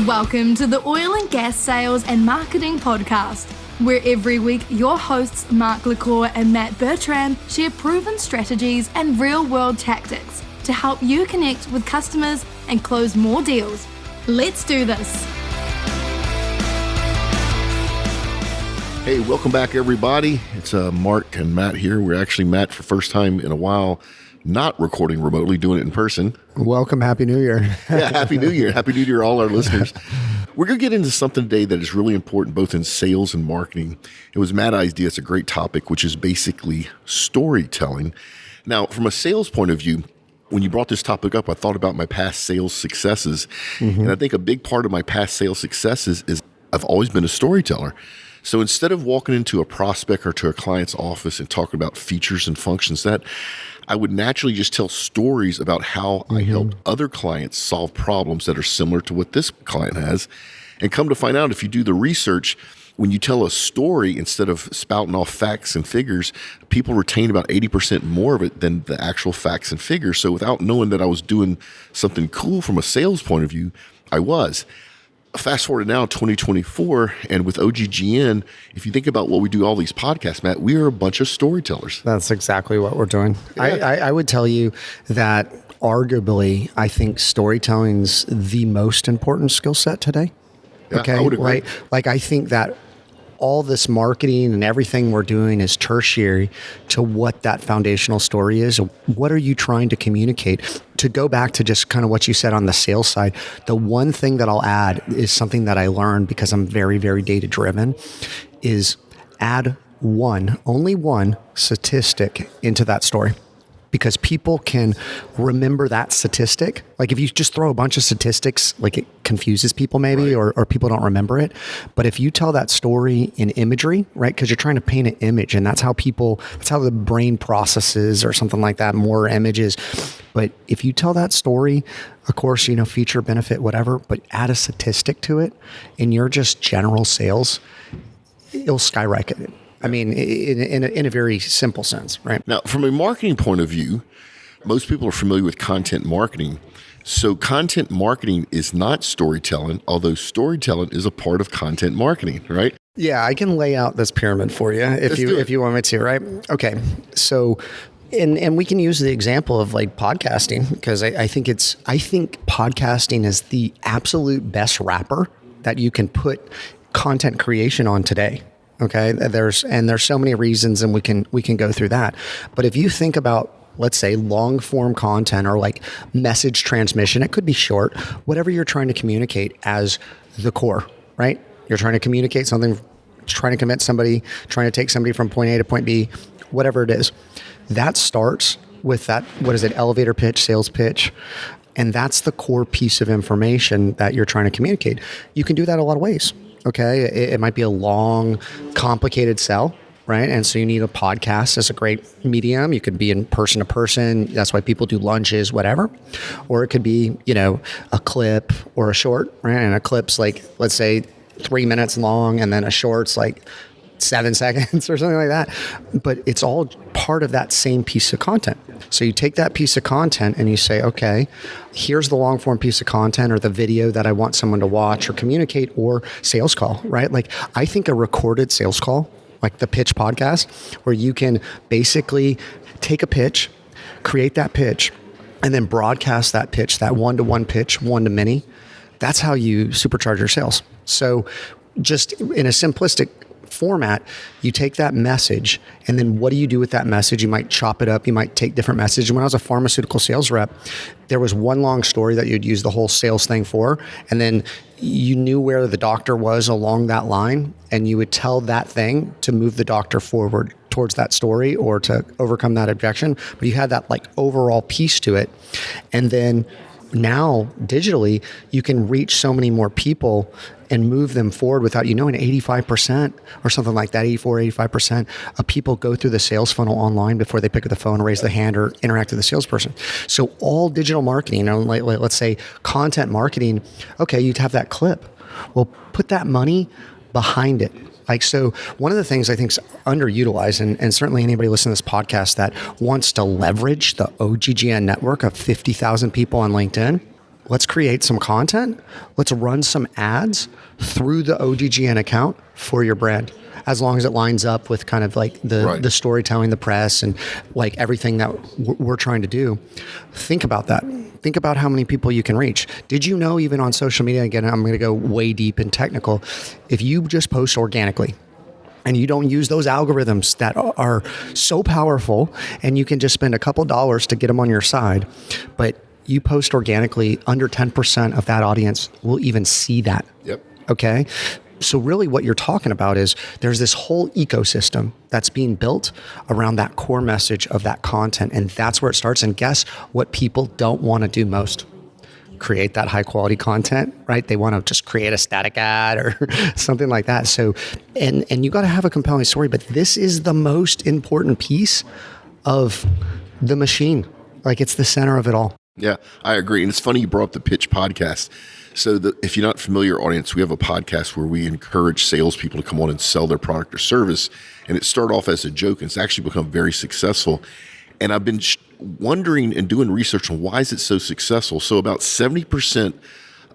Welcome to the Oil and Gas Sales and Marketing Podcast, where every week your hosts Mark LaCour and Matt Bertram share proven strategies and real-world tactics to help you connect with customers and close more deals. Let's do this. Hey, welcome back, everybody. It's Mark and Matt here. We're actually, Matt, for the first time in a while, not recording remotely, doing it in person. Welcome. Happy New Year. Yeah, Happy New Year. Happy New Year, all our listeners. We're going to get into something today that is really important, both in sales and marketing. It was Matt's idea. It's a great topic, which is basically storytelling. Now, from a sales point of view, when you brought this topic up, I thought about my past sales successes. And I think a big part of my past sales successes is I've always been a storyteller. So instead of walking into a prospect or to a client's office and talking about features and functions, that I would naturally just tell stories about how I helped other clients solve problems that are similar to what this client has. And come to find out, if you do the research, when you tell a story instead of spouting off facts and figures, people retain about 80% more of it than the actual facts and figures. So without knowing that I was doing something cool from a sales point of view, I was. Fast forward to now, 2024, and with OGGN, if you think about what we do, all these podcasts, Matt, we are a bunch of storytellers. That's exactly what we're doing. Yeah. I would tell you that arguably, I think storytelling's the most important skill set today. Yeah, okay, I would agree. Right? Like I think that all this marketing and everything we're doing is tertiary to what that foundational story is. What are you trying to communicate? To go back to just kind of what you said on the sales side, the one thing that I'll add is something that I learned because I'm very, very data driven, is add only one statistic into that story. Because people can remember that statistic. Like if you just throw a bunch of statistics, like it confuses people maybe, right, or people don't remember it. But if you tell that story in imagery, right? Because you're trying to paint an image, and that's how the brain processes or something like that, more images. But if you tell that story, of course, feature, benefit, whatever, but add a statistic to it in your just general sales, it'll skyrocket it. I mean, in a very simple sense, right? Now, from a marketing point of view, most people are familiar with content marketing. So content marketing is not storytelling, although storytelling is a part of content marketing, right? Yeah, I can lay out this pyramid for you if you want me to, right? Okay, so and we can use the example of like podcasting, because I think podcasting is the absolute best wrapper that you can put content creation on today. Okay, there's so many reasons, and we can go through that. But if you think about, let's say, long form content or like message transmission, it could be short, whatever you're trying to communicate as the core, right? You're trying to communicate something, trying to convince somebody, trying to take somebody from point A to point B, whatever it is. That starts with that, elevator pitch, sales pitch. And that's the core piece of information that you're trying to communicate. You can do that a lot of ways. Okay, it might be a long, complicated sell, right? And so you need a podcast as a great medium. You could be in person to person. That's why people do lunches, whatever. Or it could be, a clip or a short, right? And a clip's like, let's say 3 minutes long, and then a short's like 7 seconds or something like that. But it's all part of that same piece of content. So you take that piece of content and you say, okay, here's the long form piece of content or the video that I want someone to watch or communicate, or sales call, right? Like I think a recorded sales call, like the pitch podcast, where you can basically take a pitch, create that pitch, and then broadcast that pitch, that one-to-one pitch, one-to-many. That's how you supercharge your sales. So just in a simplistic format, you take that message, and then what do you do with that message? You might chop it up. You might take different messages. When I was a pharmaceutical sales rep, there was one long story that you'd use the whole sales thing for, and then you knew where the doctor was along that line, and you would tell that thing to move the doctor forward towards that story or to overcome that objection. But you had that like overall piece to it. And then now digitally, you can reach so many more people and move them forward without, 85% or something like that, 85% of people go through the sales funnel online before they pick up the phone, raise the hand, or interact with the salesperson. So all digital marketing, let's say content marketing, okay, you'd have that clip. Well, put that money behind it. So one of the things I think is underutilized, and certainly anybody listening to this podcast that wants to leverage the OGGN network of 50,000 people on LinkedIn, let's create some content. Let's run some ads through the OGGN account for your brand, as long as it lines up with kind of like the storytelling, the press, and like everything that we're trying to do. Think about that. Think about how many people you can reach. Did you know, even on social media, again, I'm going to go way deep and technical, if you just post organically, and you don't use those algorithms that are so powerful, and you can just spend a couple dollars to get them on your side, but you post organically, under 10% of that audience will even see that. Yep. Okay? So really what you're talking about is there's this whole ecosystem that's being built around that core message of that content, and that's where it starts. And guess what people don't want to do most? Create that high quality content, right? They want to just create a static ad or something like that. So, and you got to have a compelling story, but this is the most important piece of the machine. Like, it's the center of it all. Yeah, I agree. And it's funny you brought up the Pitch podcast. So if you're not familiar, audience, we have a podcast where we encourage salespeople to come on and sell their product or service. And it started off as a joke, and it's actually become very successful. And I've been wondering and doing research on why is it so successful. So about 70%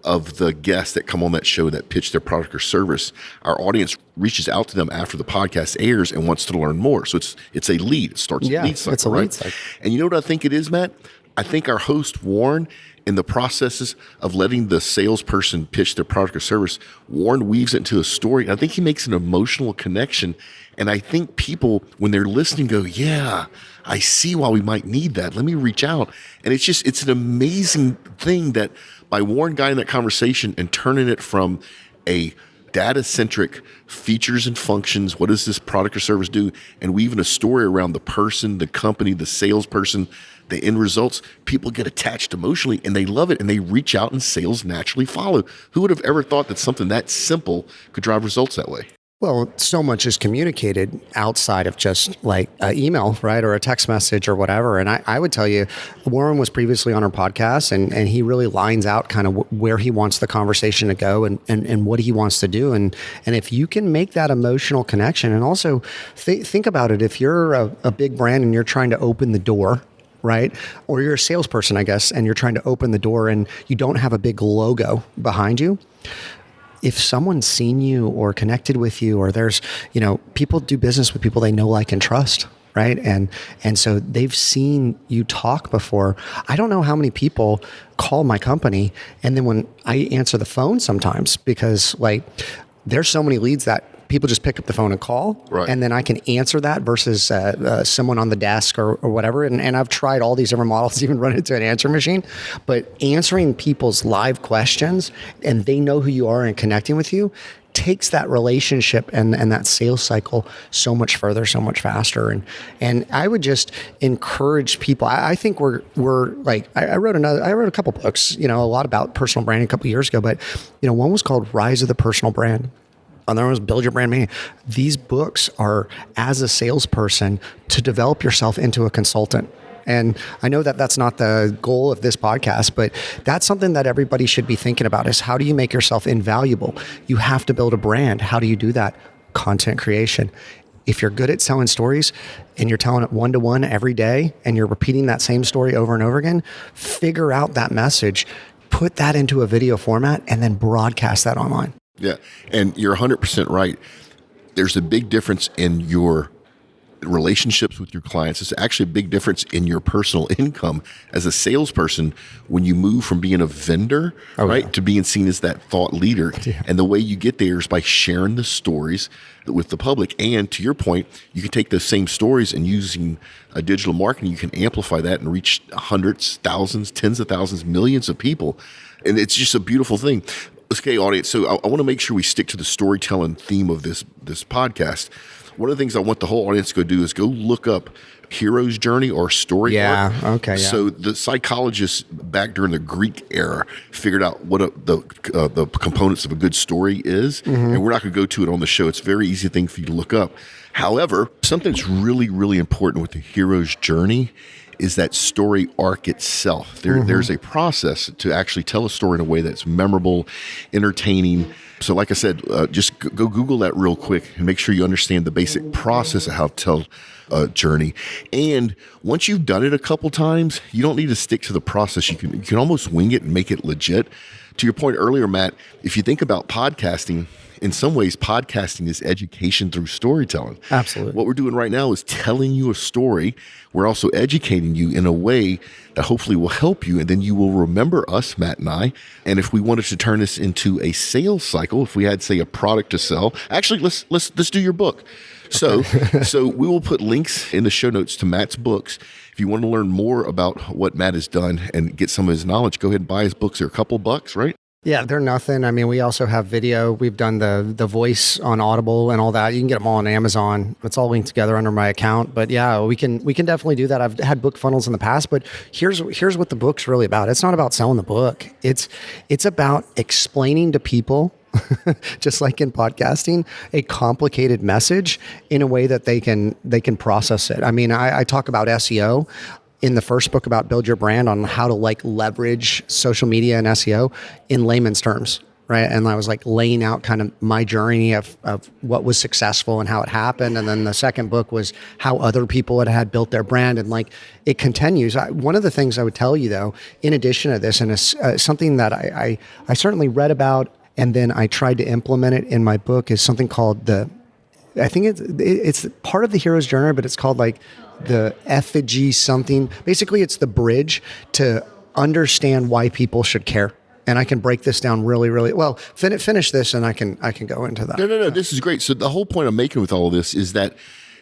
of the guests that come on that show that pitch their product or service, our audience reaches out to them after the podcast airs and wants to learn more. So it's a lead. It starts a lead cycle, it's a lead cycle. And you know what I think it is, Matt? I think our host, Warren, in the processes of letting the salesperson pitch their product or service, Warren weaves it into a story. I think he makes an emotional connection. And I think people, when they're listening, go, yeah, I see why we might need that. Let me reach out. And it's an amazing thing that by Warren guiding that conversation and turning it from a data-centric features and functions, what does this product or service do, and weaving a story around the person, the company, the salesperson, the end results, people get attached emotionally and they love it and they reach out and sales naturally follow. Who would have ever thought that something that simple could drive results that way? Well, so much is communicated outside of just like an email, right? Or a text message or whatever. And I would tell you, Warren was previously on our podcast and he really lines out kind of where he wants the conversation to go and what he wants to do. And if you can make that emotional connection, and also think about it, if you're a big brand and you're trying to open the door, right? Or you're a salesperson, I guess, and you're trying to open the door and you don't have a big logo behind you. If someone's seen you or connected with you, or there's, people do business with people they know, like, and trust, right? And so they've seen you talk before. I don't know how many people call my company, and then when I answer the phone sometimes, because like there's so many leads that people just pick up the phone and call, right, and then I can answer that versus someone on the desk or whatever. And I've tried all these different models, even run into an answer machine. But answering people's live questions, and they know who you are and connecting with you, takes that relationship and that sales cycle so much further, so much faster. And I would just encourage people. I think we're like, I wrote a couple books, a lot about personal branding a couple years ago, but one was called Rise of the Personal Brand. Another one was Build Your Brand Meaning. These books are, as a salesperson, to develop yourself into a consultant. And I know that that's not the goal of this podcast, but that's something that everybody should be thinking about, is how do you make yourself invaluable? You have to build a brand. How do you do that? Content creation. If you're good at selling stories and you're telling it one-to-one every day and you're repeating that same story over and over again, figure out that message, put that into a video format, and then broadcast that online. Yeah, and you're 100% right. There's a big difference in your relationships with your clients. It's actually a big difference in your personal income as a salesperson when you move from being a vendor, right, to being seen as that thought leader. Yeah. And the way you get there is by sharing the stories with the public. And to your point, you can take those same stories and using digital marketing, you can amplify that and reach hundreds, thousands, tens of thousands, millions of people. And it's just a beautiful thing. Okay, audience, so I want to make sure we stick to the storytelling theme of this podcast. One of the things I want the whole audience to go do is go look up Hero's Journey or Story Arc. Okay. Yeah. So the psychologists back during the Greek era figured out what the components of a good story is, and we're not going to go to it on the show. It's a very easy thing for you to look up. However, something that's really, really important with the Hero's Journey is that story arc itself. There's a process to actually tell a story in a way that's memorable, entertaining, So like I said, just go Google that real quick and make sure you understand the basic process of how to tell a journey. And once you've done it a couple times, you don't need to stick to the process. You can almost wing it and make it legit. To your point earlier, Matt, if you think about podcasting, in some ways, podcasting is education through storytelling. Absolutely. What we're doing right now is telling you a story. We're also educating you in a way that hopefully will help you. And then you will remember us, Matt and I. And if we wanted to turn this into a sales cycle, if we had, say, a product to sell, actually, let's do your book. So, so we will put links in the show notes to Matt's books. If you want to learn more about what Matt has done and get some of his knowledge, go ahead and buy his books. They're a couple bucks, right? Yeah, they're nothing. I mean, we also have video. We've done the voice on Audible and all that. You can get them all on Amazon. It's all linked together under my account. But yeah, we can definitely do that. I've had book funnels in the past, but here's what the book's really about. It's not about selling the book. It's about explaining to people, just like in podcasting, a complicated message in a way that they can process it. I mean, I talk about SEO in the first book about Build Your Brand on how to leverage social media and SEO in layman's terms, right? And I was laying out kind of my journey of what was successful and how it happened. And then the second book was how other people had built their brand, and it continues. One of the things I would tell you though, in addition to this, and it's something that I certainly read about and then I tried to implement it in my book, is something called I think it's part of the hero's journey, but it's called the effigy something. Basically, it's the bridge to understand why people should care. And I can break this down really, really well. Finish this, and I can go into that. No. This is great. So the whole point I'm making with all of this is that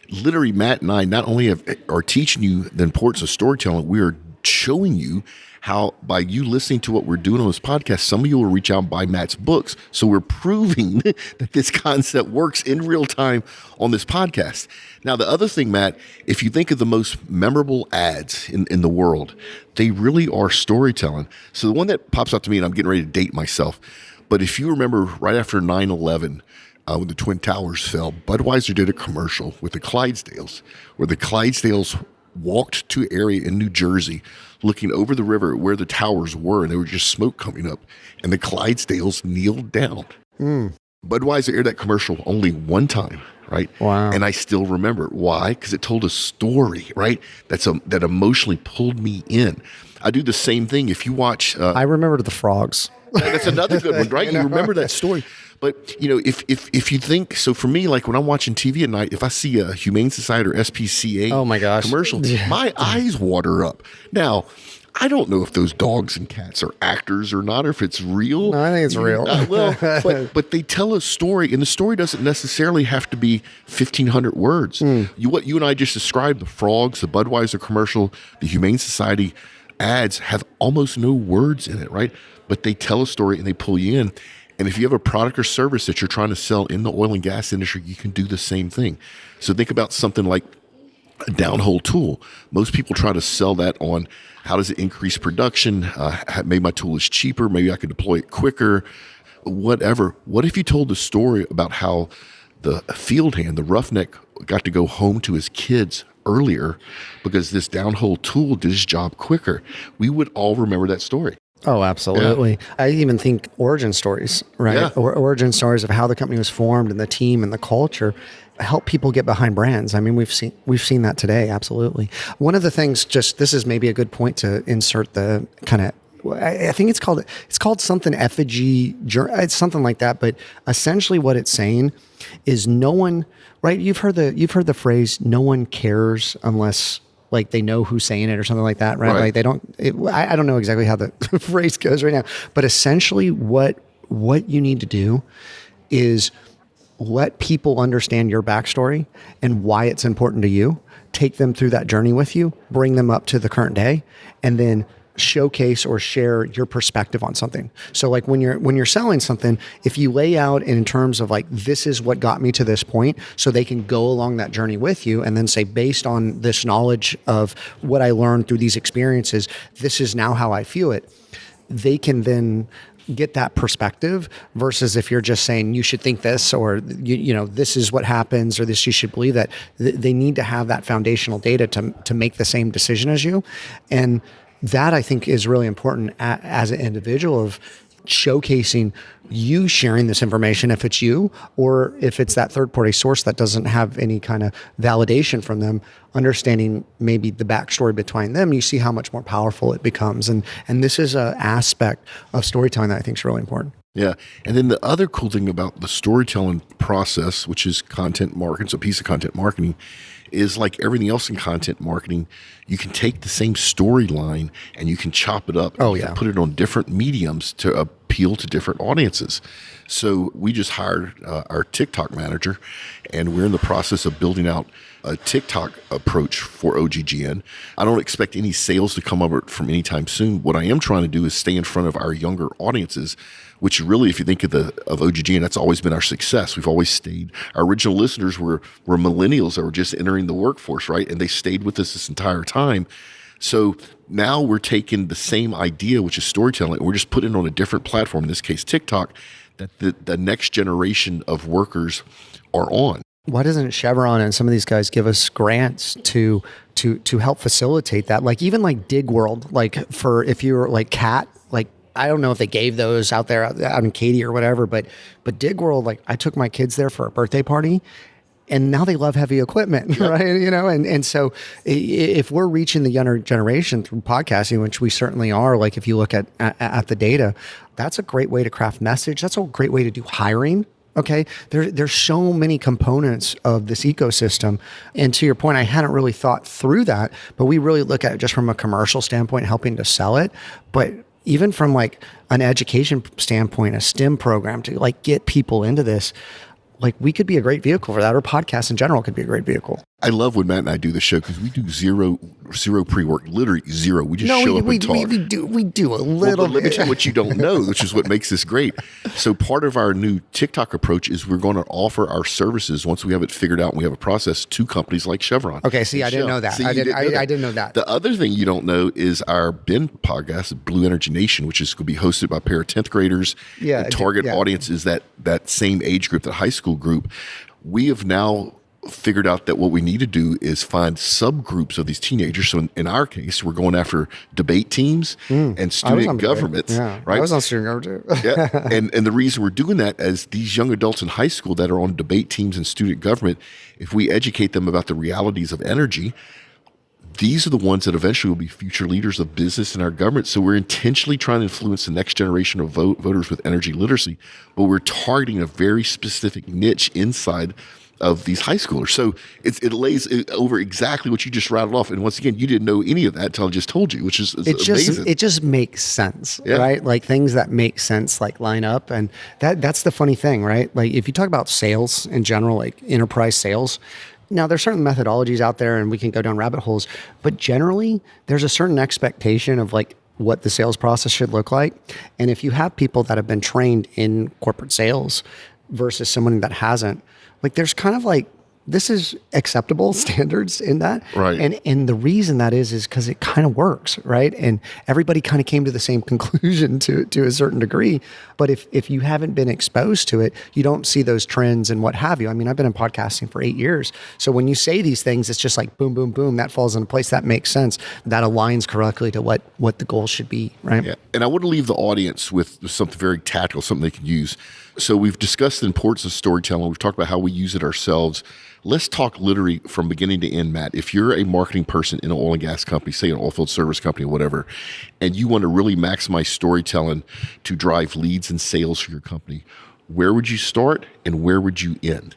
literally Matt and I not only are teaching you the importance of storytelling, we are showing you how by you listening to what we're doing on this podcast, some of you will reach out and buy Matt's books. So we're proving that this concept works in real time on this podcast. Now, the other thing, Matt, if you think of the most memorable ads in the world, they really are storytelling. So the one that pops out to me, and I'm getting ready to date myself, but if you remember right after 9/11, when the Twin Towers fell, Budweiser did a commercial with the Clydesdales, where the Clydesdales walked to an area in New Jersey looking over the river where the towers were, and there was just smoke coming up, and the Clydesdales kneeled down. Budweiser aired that commercial only one time, right? Wow. And I still remember it. Why? Because it told a story, right? That emotionally pulled me in. I do the same thing. If you watch... I remember the frogs. That's another good one, right? You remember that story. But, if you think, so for me, when I'm watching TV at night, if I see a Humane Society or SPCA oh my gosh. commercial, my eyes water up. Now, I don't know if those dogs and cats are actors or not, or if it's real. No, I think it's real. But they tell a story, and the story doesn't necessarily have to be 1,500 words. What you and I just described, the frogs, the Budweiser commercial, the Humane Society ads have almost no words in it, right? But they tell a story and they pull you in. And if you have a product or service that you're trying to sell in the oil and gas industry, you can do the same thing. So think about something like a downhole tool. Most people try to sell that on how does it increase production? Maybe my tool is cheaper. Maybe I can deploy it quicker, whatever. What if you told the story about how the field hand, the roughneck, got to go home to his kids earlier because this downhole tool did his job quicker? We would all remember that story. Oh, absolutely. Yeah. I even think origin stories, right? Yeah. Origin stories of how the company was formed and the team and the culture help people get behind brands. I mean, we've seen that today. Absolutely. One of the things, this is maybe a good point to insert the kind of, I think it's called something effigy, it's something like that. But essentially what it's saying is no one, right? You've heard the phrase, no one cares unless they know who's saying it or something like that, right? They don't, I don't know exactly how the phrase goes right now, but essentially what you need to do is let people understand your backstory and why it's important to you, take them through that journey with you, bring them up to the current day, and then showcase or share your perspective on something. So when you're selling something, if you lay out in terms of this is what got me to this point, so they can go along that journey with you and then say, based on this knowledge of what I learned through these experiences, this is now how I feel it. They can then get that perspective versus if you're just saying you should think this, or this is what happens, or this you should believe that. They need to have that foundational data to make the same decision as you. And that I think is really important as an individual of showcasing you sharing this information, if it's you or if it's that third-party source that doesn't have any kind of validation from them, understanding maybe the backstory behind them, you see how much more powerful it becomes. And this is an aspect of storytelling that I think is really important. Yeah. And then the other cool thing about the storytelling process, which is content marketing, it's a piece of content marketing, is like everything else in content marketing, you can take the same storyline and you can chop it up. Oh, you yeah. can put it on different mediums to appeal to different audiences. So we just hired our TikTok manager, and we're in the process of building out a TikTok approach for OGGN. I don't expect any sales to come over from anytime soon. What I am trying to do is stay in front of our younger audiences, which really, if you think of OGGN, that's always been our success. We've always stayed. Our original listeners were millennials that were just entering the workforce, right? And they stayed with us this entire time. So now we're taking the same idea, which is storytelling, and we're just putting it on a different platform, in this case, TikTok, that the next generation of workers are on. Why doesn't Chevron and some of these guys give us grants to help facilitate that? Like even like Dig World, like for if you're like Cat, like I don't know if they gave those out there out in Katy or whatever, but Dig World, like I took my kids there for a birthday party, and now they love heavy equipment, right? You know, and so if we're reaching the younger generation through podcasting, which we certainly are, like if you look at the data, that's a great way to craft message. That's a great way to do hiring. Okay, there's so many components of this ecosystem. And to your point, I hadn't really thought through that, but we really look at it just from a commercial standpoint, helping to sell it. But even from like an education standpoint, a STEM program to like get people into this, like we could be a great vehicle for that, or podcasts in general could be a great vehicle. I love when Matt and I do the show because we do zero pre-work, literally zero. We just show up and talk. We do a little bit. Let me tell you what you don't know, which is what makes this great. So part of our new TikTok approach is we're going to offer our services, once we have it figured out and we have a process, to companies like Chevron. Okay, see, I didn't know that. I didn't know that. The other thing you don't know is our Ben podcast, Blue Energy Nation, which is going to be hosted by a pair of 10th graders. Yeah, the target audience is that same age group, that high school group. We have now figured out that what we need to do is find subgroups of these teenagers. So in our case, we're going after debate teams and student governments. Yeah, right? I was on student government too. Yeah. And the reason we're doing that is these young adults in high school that are on debate teams and student government, if we educate them about the realities of energy, these are the ones that eventually will be future leaders of business in our government. So we're intentionally trying to influence the next generation of voters with energy literacy, but we're targeting a very specific niche inside of these high schoolers. So it lays over exactly what you just rattled off. And once again, you didn't know any of that until I just told you, which is amazing. It just makes sense, right? Like things that make sense, like line up. And that's the funny thing, right? Like if you talk about sales in general, like enterprise sales, now there's certain methodologies out there and we can go down rabbit holes, but generally there's a certain expectation of like what the sales process should look like. And if you have people that have been trained in corporate sales versus someone that hasn't, like there's kind of like, this is acceptable standards in that. Right. And the reason that is because it kind of works, right? And everybody kind of came to the same conclusion to a certain degree. But if you haven't been exposed to it, you don't see those trends and what have you. I mean, I've been in podcasting for 8 years. So when you say these things, it's just like boom, boom, boom, that falls into place. That makes sense. That aligns correctly to what the goal should be, right? Yeah. And I want to leave the audience with something very tactical, something they can use. So we've discussed the importance of storytelling. We've talked about how we use it ourselves. Let's talk literally from beginning to end, Matt. If you're a marketing person in an oil and gas company, say an oil field service company or whatever, and you want to really maximize storytelling to drive leads and sales for your company, where would you start and where would you end?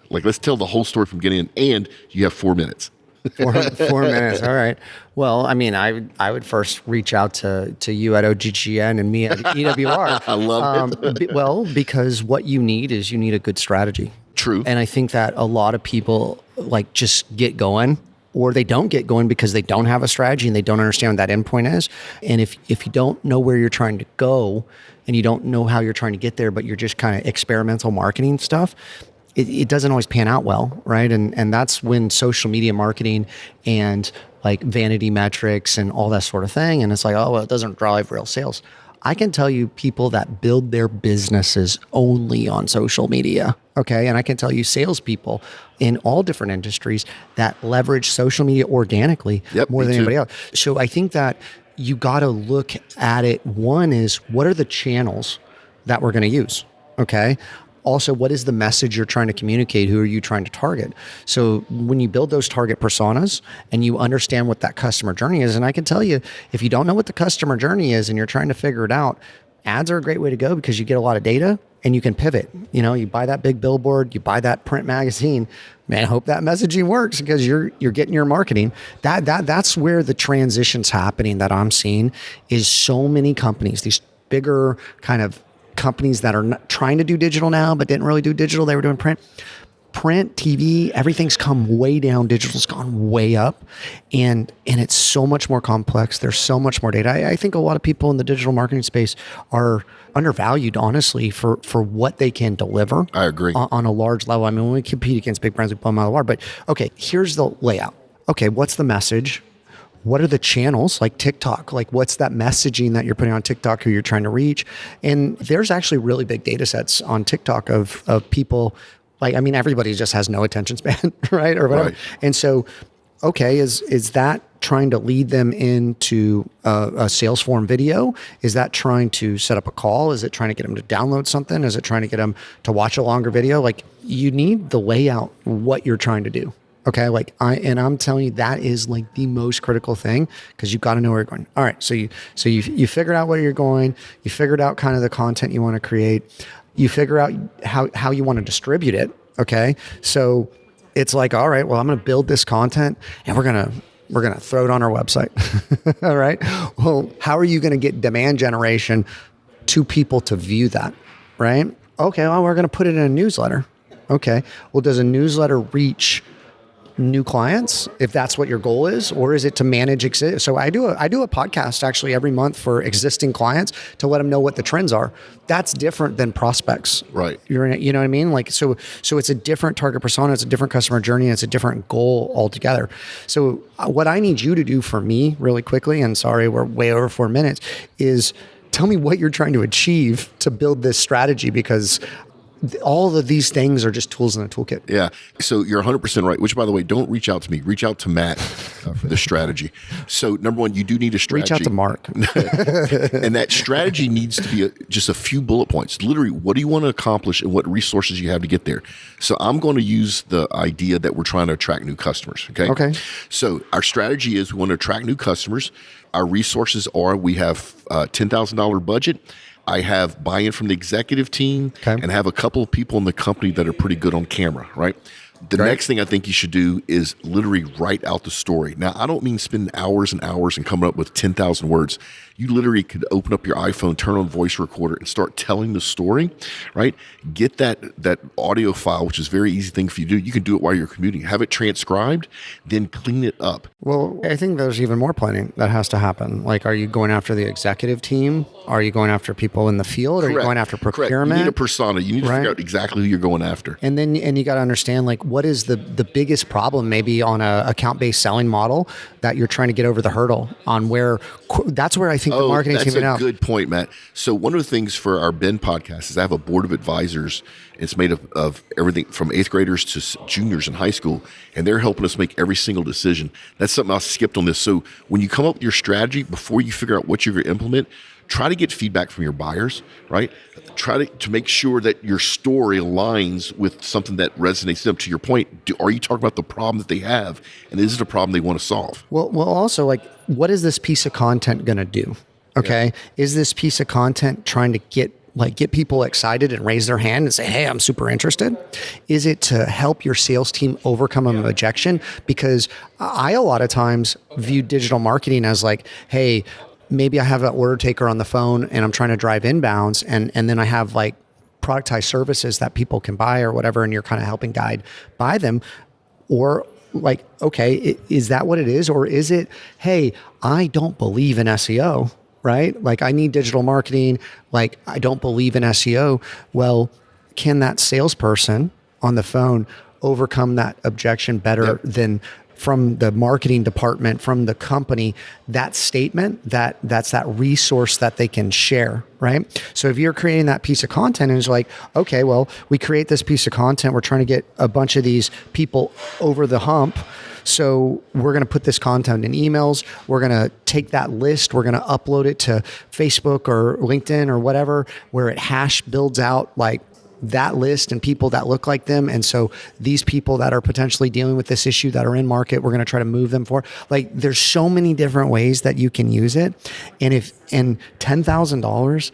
Like, let's tell the whole story from beginning to end. You have 4 minutes. 4 minutes. All right. Well, I mean, I would first reach out to you at OGGN and me at EWR. I love it. Because what you need is you need a good strategy. True. And I think that a lot of people like just get going, or they don't get going because they don't have a strategy and they don't understand what that endpoint is. And if you don't know where you're trying to go and you don't know how you're trying to get there, but you're just kind of experimental marketing stuff, it doesn't always pan out well, right? And that's when social media marketing and like vanity metrics and all that sort of thing. And it's like, oh, well, it doesn't drive real sales. I can tell you people that build their businesses only on social media, okay? And I can tell you salespeople in all different industries that leverage social media organically more than anybody else. So I think that you got to look at it. One is, what are the channels that we're going to use? Okay. Also, what is the message you're trying to communicate? Who are you trying to target? So when you build those target personas and you understand what that customer journey is, and I can tell you, if you don't know what the customer journey is and you're trying to figure it out, ads are a great way to go because you get a lot of data and you can pivot. You buy that big billboard, you buy that print magazine. Man, I hope that messaging works because you're getting your marketing. That's where the transition's happening that I'm seeing is so many companies, these bigger kind of companies that are not trying to do digital now, but didn't really do digital. They were doing print, TV, everything's come way down. Digital's gone way up, and it's so much more complex. There's so much more data. I think a lot of people in the digital marketing space are undervalued, honestly, for what they can deliver. I agree. On a large level. I mean, when we compete against big brands, we pull them out of the water. But okay, here's the layout. Okay, what's the message? What are the channels like TikTok? Like what's that messaging that you're putting on TikTok, who you're trying to reach? And there's actually really big data sets on TikTok of people. Like, I mean, everybody just has no attention span, right? Or whatever. Right. And so, okay, is that trying to lead them into a sales form video? Is that trying to set up a call? Is it trying to get them to download something? Is it trying to get them to watch a longer video? Like, you need the layout, what you're trying to do. Okay, I'm telling you, that is like the most critical thing because you've got to know where you're going. All right, so you figured out where you're going. You figured out kind of the content you want to create. You figure out how you want to distribute it. Okay, so it's like, all right, well, I'm going to build this content and we're gonna throw it on our website. All right. Well, how are you going to get demand generation to people to view that? Right. Okay. Well, we're going to put it in a newsletter. Okay. Well, does a newsletter reach new clients if that's what your goal is, or is it to manage so I do a podcast actually every month for existing clients to let them know what the trends are. That's different than prospects, right? You know what I mean? Like, so it's a different target persona, it's a different customer journey, it's a different goal altogether. So what I need you to do for me really quickly, and sorry we're way over 4 minutes, is tell me what you're trying to achieve to build this strategy, because all of these things are just tools in a toolkit. Yeah. So you're 100% right, which, by the way, don't reach out to me. Reach out to Matt for the strategy. So number one, you do need a strategy. Reach out to Mark. And that strategy needs to be just a few bullet points. Literally, what do you want to accomplish and what resources you have to get there? So I'm going to use the idea that we're trying to attract new customers. Okay. So our strategy is we want to attract new customers. Our resources are, we have a $10,000 budget. I have buy-in from the executive team and have a couple of people in the company that are pretty good on camera, right? The next thing I think you should do is literally write out the story. Now, I don't mean spending hours and hours and coming up with 10,000 words. You literally could open up your iPhone, turn on voice recorder, and start telling the story, right? Get that audio file, which is a very easy thing for you to do. You can do it while you're commuting. Have it transcribed, then clean it up. Well, I think there's even more planning that has to happen. Like, are you going after the executive team? Are you going after people in the field? Correct. Are you going after procurement? Correct. You need a persona. You need to figure out exactly who you're going after. And you got to understand, like, what is the biggest problem maybe on a account-based selling model that you're trying to get over the hurdle on, where that's where I think the marketing is coming out. That's a good point, Matt. So one of the things for our Ben podcast is I have a board of advisors. It's made of everything from 8th graders to juniors in high school, and they're helping us make every single decision. That's something I skipped on this. So when you come up with your strategy, before you figure out what you're going to implement, try to get feedback from your buyers, right? Try to make sure that your story aligns with something that resonates to them. To your point, are you talking about the problem that they have, and is it a problem they want to solve? Well, also, like, what is this piece of content going to do? Okay, is this piece of content trying to get people excited and raise their hand and say, hey, I'm super interested? Is it to help your sales team overcome an objection? Because I a lot of times view digital marketing as like, hey, maybe I have an order taker on the phone and I'm trying to drive inbounds, and then I have like productized services that people can buy or whatever, and you're kind of helping guide by them. Or like, okay, is that what it is? Or is it, hey, I don't believe in SEO, right? Like, I need digital marketing. Like, I don't believe in SEO. Well, can that salesperson on the phone overcome that objection better than from the marketing department, from the company, that statement, that's that resource that they can share, right? So if you're creating that piece of content and it's like, okay, well, we create this piece of content, we're trying to get a bunch of these people over the hump. So we're going to put this content in emails. We're going to take that list. We're going to upload it to Facebook or LinkedIn or whatever, where it hash builds out like that list and people that look like them. And so these people that are potentially dealing with this issue that are in market, we're going to try to move them for. Like, there's so many different ways that you can use it. And $10,000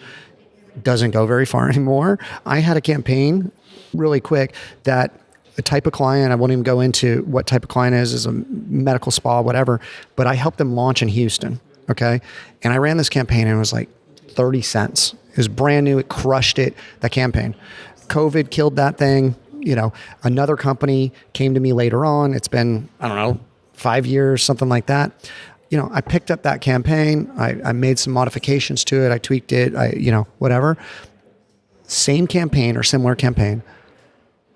doesn't go very far anymore. I had a campaign really quick that a type of client, I won't even go into what type of client is a medical spa, whatever, but I helped them launch in Houston. Okay. And I ran this campaign and it was like 30 cents. It was brand new. It crushed it, that campaign. COVID killed that thing. You know, another company came to me later on. It's been, I don't know, 5 years, something like that. You know, I picked up that campaign. I made some modifications to it. I tweaked it. Whatever. Same campaign or similar campaign,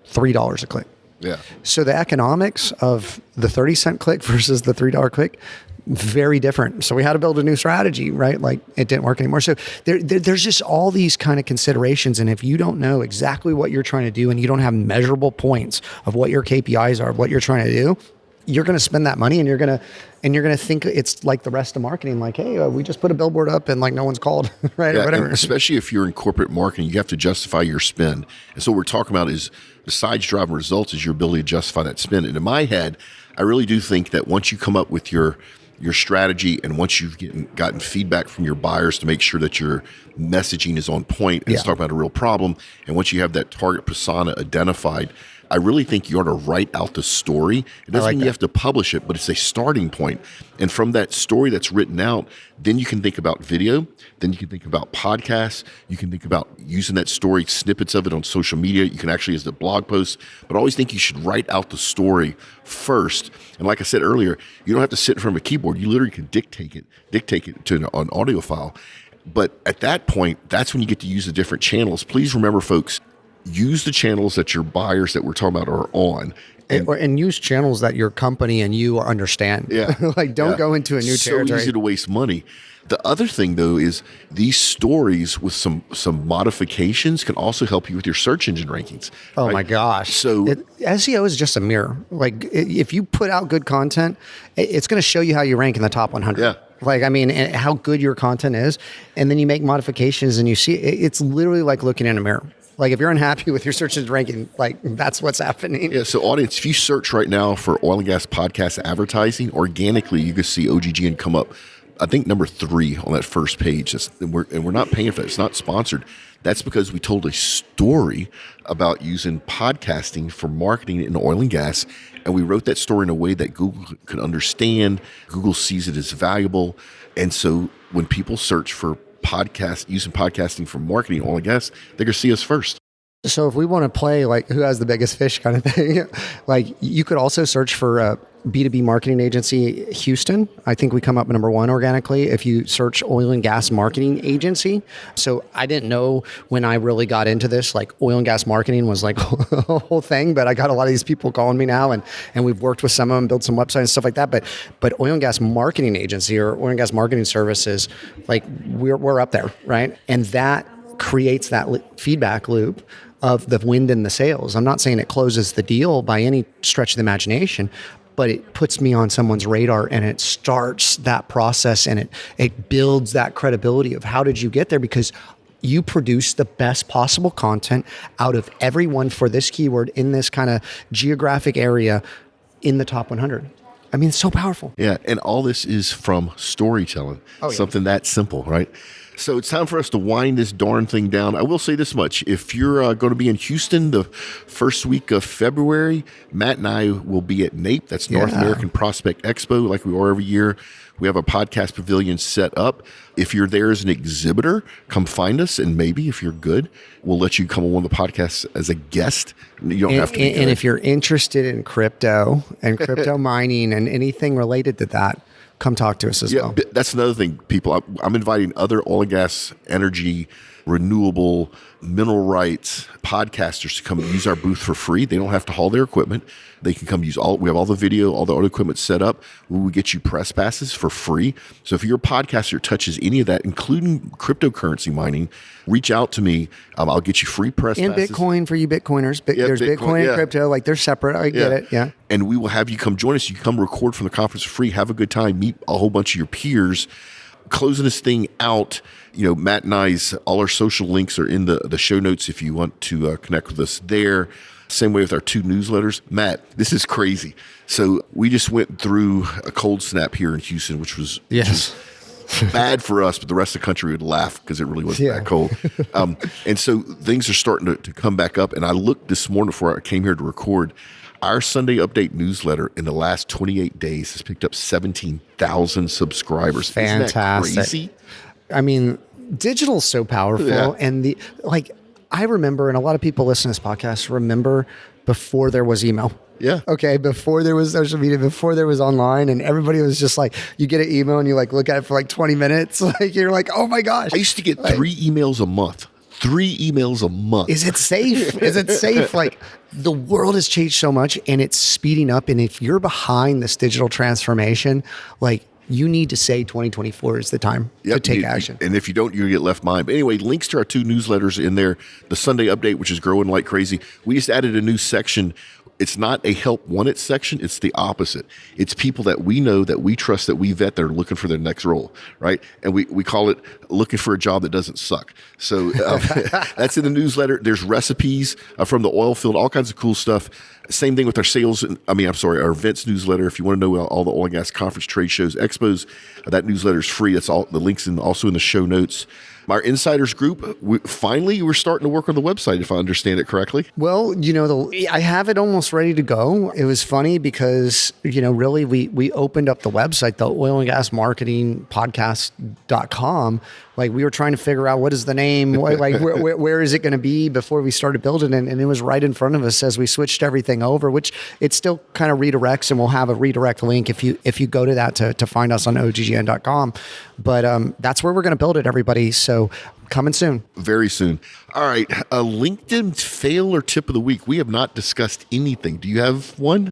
$3 a click. Yeah. So the economics of the 30-cent click versus the $3 click, very different. So we had to build a new strategy, right? Like, it didn't work anymore. So there's just all these kind of considerations. And if you don't know exactly what you're trying to do and you don't have measurable points of what your KPIs are, what you're trying to do, you're going to spend that money and you're going to think it's like the rest of marketing. Like, hey, we just put a billboard up and like no one's called, right? Yeah, or whatever. Especially if you're in corporate marketing, you have to justify your spend. And so what we're talking about is, besides driving results, is your ability to justify that spend. And in my head, I really do think that once you come up with your strategy and once you've gotten feedback from your buyers to make sure that your messaging is on point and it's talking about a real problem, and once you have that target persona identified, I really think you ought to write out the story. It doesn't mean you have to publish it, but it's a starting point. And from that story that's written out, then you can think about video. Then you can think about podcasts. You can think about using that story, snippets of it on social media. You can actually use the blog posts. But I always think you should write out the story first. And like I said earlier, you don't have to sit in front of a keyboard. You literally can dictate it to an audio file. But at that point, that's when you get to use the different channels. Please remember, folks, use the channels that your buyers that we're talking about are on. And use channels that your company and you understand. Yeah. Like, don't go into a new territory. So easy to waste money. The other thing, though, is these stories with some modifications can also help you with your search engine rankings. Oh, right? my gosh. So SEO is just a mirror. Like, if you put out good content, it's going to show you how you rank in the top 100. Yeah. Like, I mean, how good your content is. And then you make modifications and you see it's literally like looking in a mirror. Like, if you're unhappy with your search engine ranking, like, that's what's happening. Yeah. So audience, if you search right now for oil and gas podcast advertising, organically, you can see OGGN come up, I think, number 3 on that first page. And we're not paying for that. It's not sponsored. That's because we told a story about using podcasting for marketing in oil and gas. And we wrote that story in a way that Google could understand. Google sees it as valuable. And so when people search for using podcasting for marketing oil and gas, they're going to see us first. So if we want to play like who has the biggest fish kind of thing, like, you could also search for a B2B marketing agency, Houston. I think we come up number 1 organically if you search oil and gas marketing agency. So I didn't know when I really got into this, like, oil and gas marketing was like a whole thing, but I got a lot of these people calling me now and we've worked with some of them, built some websites and stuff like that. But oil and gas marketing agency or oil and gas marketing services, like, we're up there, right? And that creates that feedback loop of the wind and the sails. I'm not saying it closes the deal by any stretch of the imagination, but it puts me on someone's radar and it starts that process and it builds that credibility of how did you get there, because you produce the best possible content out of everyone for this keyword in this kind of geographic area in the top 100. I mean, it's so powerful. Yeah. And all this is from storytelling. Something that simple, right? So it's time for us to wind this darn thing down. I will say this much. If you're going to be in Houston the first week of February, Matt and I will be at NAPE. That's North American Prospect Expo, like we are every year. We have a podcast pavilion set up. If you're there as an exhibitor, come find us. And maybe if you're good, we'll let you come on one of the podcasts as a guest. You don't have to be And if you're interested in crypto and crypto mining and anything related to that, come talk to us as well. That's another thing, people. I'm inviting other oil and gas energy renewable, mineral rights podcasters to come use our booth for free. They don't have to haul their equipment. They can come use we have all the video, all the audio equipment set up. We will get you press passes for free. So if you're a podcaster that touches any of that, including cryptocurrency mining, reach out to me. I'll get you free press and passes. Bitcoin for you Bitcoiners. There's Bitcoin and crypto. Like they're separate. I get it. Yeah. And we will have you come join us. You come record from the conference for free, have a good time, meet a whole bunch of your peers. Closing this thing out, Matt and I's, all our social links are in the show notes if you want to connect with us there. Same way with our 2 newsletters. Matt, this is crazy. So we just went through a cold snap here in Houston, which was bad for us, but the rest of the country would laugh because it really wasn't that cold. And so things are starting to come back up. And I looked this morning before I came here to record. Our Sunday Update newsletter in the last 28 days has picked up 17,000 subscribers. Fantastic. Isn't that crazy? I mean, digital's so powerful. Yeah. And I remember, and a lot of people listen to this podcast remember before there was email. Yeah. Okay. Before there was social media, before there was online, and everybody was just like, you get an email and you look at it for 20 minutes. You're like, oh my gosh. I used to get 3 emails a month. 3 emails a month. Is it safe? Is it safe? The world has changed so much and it's speeding up. And if you're behind this digital transformation, you need to say 2024 is the time to take action. And if you don't, you'll get left behind. But anyway, links to our 2 newsletters in there. The Sunday Update, which is growing like crazy. We just added a new section. It's not a help wanted section. It's the opposite. It's people that we know, that we trust, that we vet, that are looking for their next role, right? And we call it looking for a job that doesn't suck. So that's in the newsletter. There's recipes from the oil field, all kinds of cool stuff. Same thing with our our events newsletter. If you want to know all the oil and gas conference, trade shows, expos, that newsletter is free. That's all the links also in the show notes. Our insiders group, we're starting to work on the website, if I understand it correctly. Well, I have it almost ready to go. It was funny because, really we opened up the website, the oil and gas marketing podcast.com. We were trying to figure out what is the name, where is it going to be before we started building it. And it was right in front of us as we switched everything over, which it still kind of redirects, and we'll have a redirect link if you go to that to find us on OGGN.com. But that's where we're going to build it, everybody. So coming soon. Very soon. All right. A LinkedIn fail or tip of the week. We have not discussed anything. Do you have one?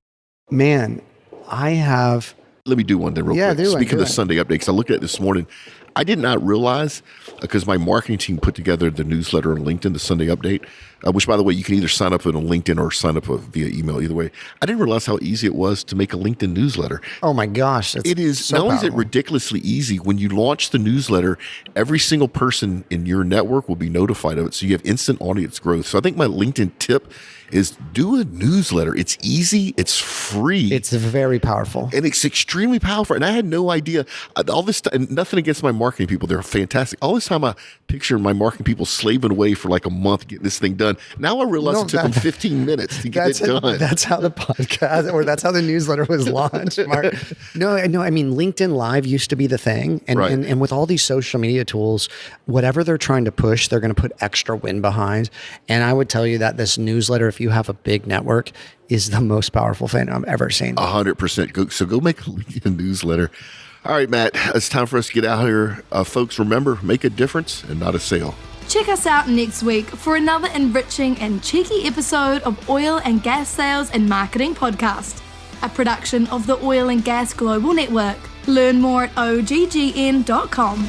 Man, I have. Let me do one then real quick. Speaking of the Sunday update, because I looked at it this morning, I did not realize, because my marketing team put together the newsletter on LinkedIn, the Sunday update, which, by the way, you can either sign up on LinkedIn or sign up via email, either way. I didn't realize how easy it was to make a LinkedIn newsletter. Oh my gosh. It is, so not only is it ridiculously easy, when you launch the newsletter, every single person in your network will be notified of it. So you have instant audience growth. So I think my LinkedIn tip is do a newsletter. It's easy. It's free. It's very powerful. And it's extremely powerful. And I had no idea. All this time, nothing against my marketing people. They're fantastic. All this time I picture my marketing people slaving away for a month getting this thing done. Now I realize it took them 15 minutes to get it done. That's how the podcast, or that's how the newsletter was launched, Mark. No, I mean, LinkedIn Live used to be the thing. And, right. and with all these social media tools, whatever they're trying to push, they're going to put extra wind behind. And I would tell you that this newsletter, if you have a big network, is the most powerful thing I've ever seen. 100%. So go make a LinkedIn newsletter. All right, Matt, it's time for us to get out here. Folks, remember, make a difference and not a sale. Check us out next week for another enriching and cheeky episode of Oil and Gas Sales and Marketing Podcast, a production of the Oil and Gas Global Network. Learn more at OGGN.com.